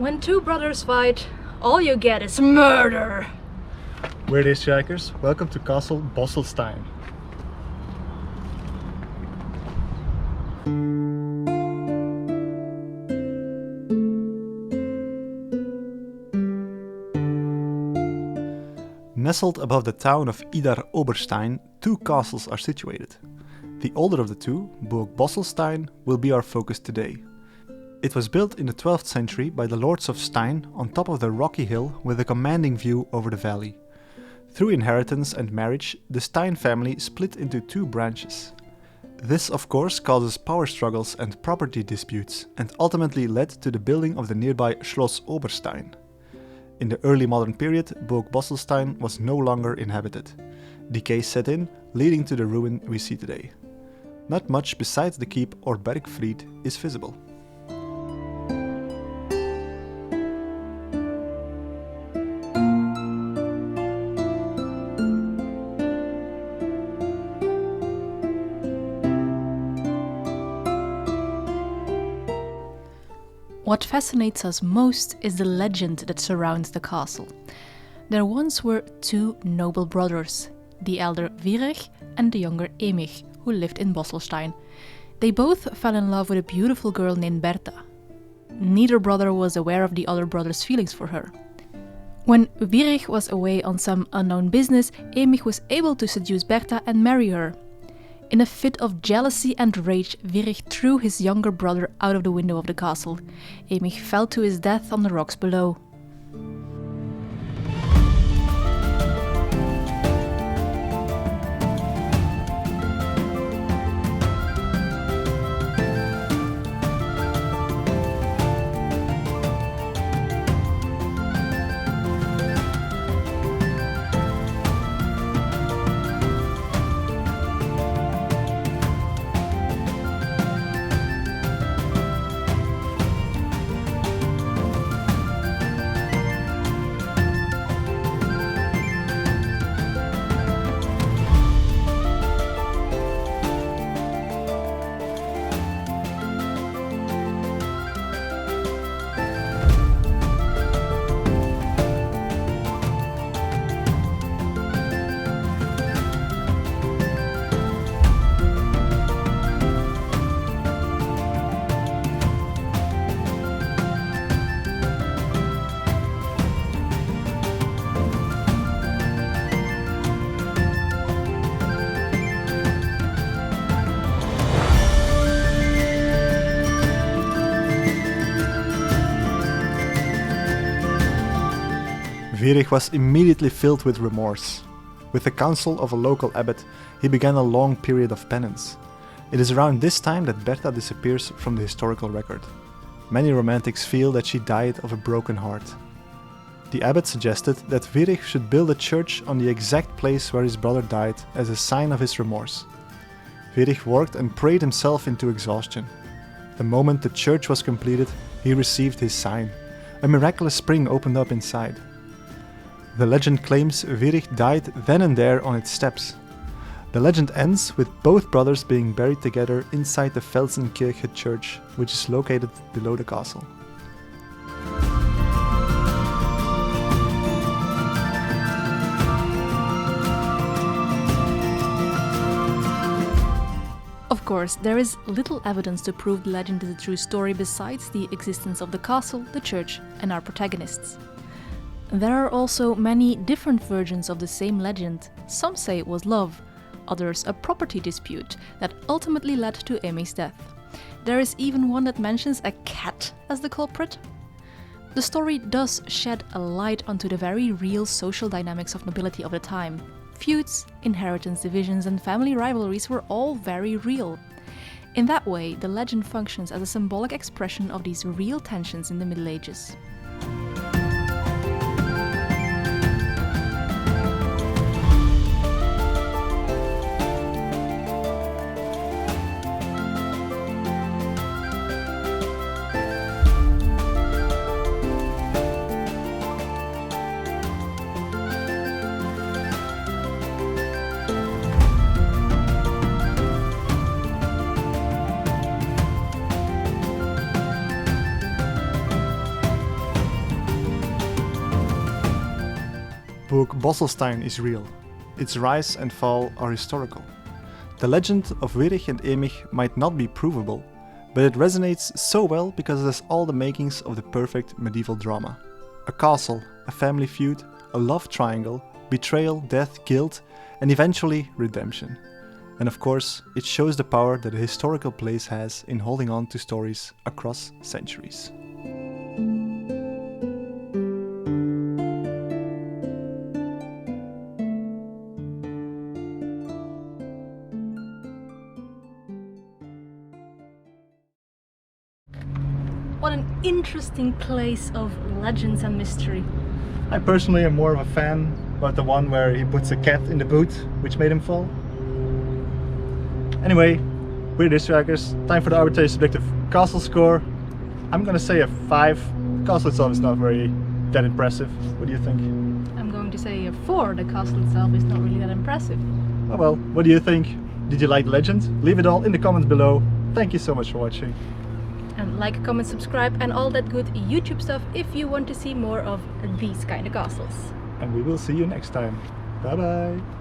When two brothers fight, all you get is murder! We're the Strikers. Welcome to Castle Bosselstein. Nestled above the town of Oberstein, two castles are situated. The older of the two, Burg Bosselstein, will be our focus today. It was built in the 12th century by the Lords of Stein on top of the rocky hill with a commanding view over the valley. Through inheritance and marriage, the Stein family split into two branches. This, of course, causes power struggles and property disputes, and ultimately led to the building of the nearby Schloss Oberstein. In the early modern period, Burg Bosselstein was no longer inhabited. Decay set in, leading to the ruin we see today. Not much besides the keep or Bergfried is visible. What fascinates us most is the legend that surrounds the castle. There once were two noble brothers, the elder Wyrich and the younger Emich, who lived in Bosselstein. They both fell in love with a beautiful girl named Bertha. Neither brother was aware of the other brother's feelings for her. When Wyrich was away on some unknown business, Emich was able to seduce Bertha and marry her. In a fit of jealousy and rage, Wyrich threw his younger brother out of the window of the castle. Emich fell to his death on the rocks below. Wyrich was immediately filled with remorse. With the counsel of a local abbot, he began a long period of penance. It is around this time that Bertha disappears from the historical record. Many romantics feel that she died of a broken heart. The abbot suggested that Wyrich should build a church on the exact place where his brother died as a sign of his remorse. Wyrich worked and prayed himself into exhaustion. The moment the church was completed, he received his sign. A miraculous spring opened up inside. The legend claims Wyrich died then and there on its steps. The legend ends with both brothers being buried together inside the Felsenkirche church, which is located below the castle. Of course, there is little evidence to prove the legend is a true story besides the existence of the castle, the church, and our protagonists. There are also many different versions of the same legend. Some say it was love, others a property dispute that ultimately led to Emich's death. There is even one that mentions a cat as the culprit. The story does shed a light onto the very real social dynamics of nobility of the time. Feuds, inheritance divisions, and family rivalries were all very real. In that way, the legend functions as a symbolic expression of these real tensions in the Middle Ages. Burg Bosselstein is real. Its rise and fall are historical. The legend of Wyrich and Emich might not be provable, but it resonates so well because it has all the makings of the perfect medieval drama. A castle, a family feud, a love triangle, betrayal, death, guilt, and eventually redemption. And of course, it shows the power that a historical place has in holding on to stories across centuries. What an interesting place of legends and mystery. I personally am more of a fan about the one where he puts a cat in the boot, which made him fall. Anyway, we're Historyhackers. Time for the arbitrary subjective castle score. I'm gonna say a 5. The castle itself is not very that impressive. What do you think? I'm going to say a 4. The castle itself is not really that impressive. Oh well, what do you think? Did you like the legend? Leave it all in the comments below. Thank you so much for watching. And like, comment, subscribe and all that good YouTube stuff if you want to see more of these kind of castles. And we will see you next time. Bye bye!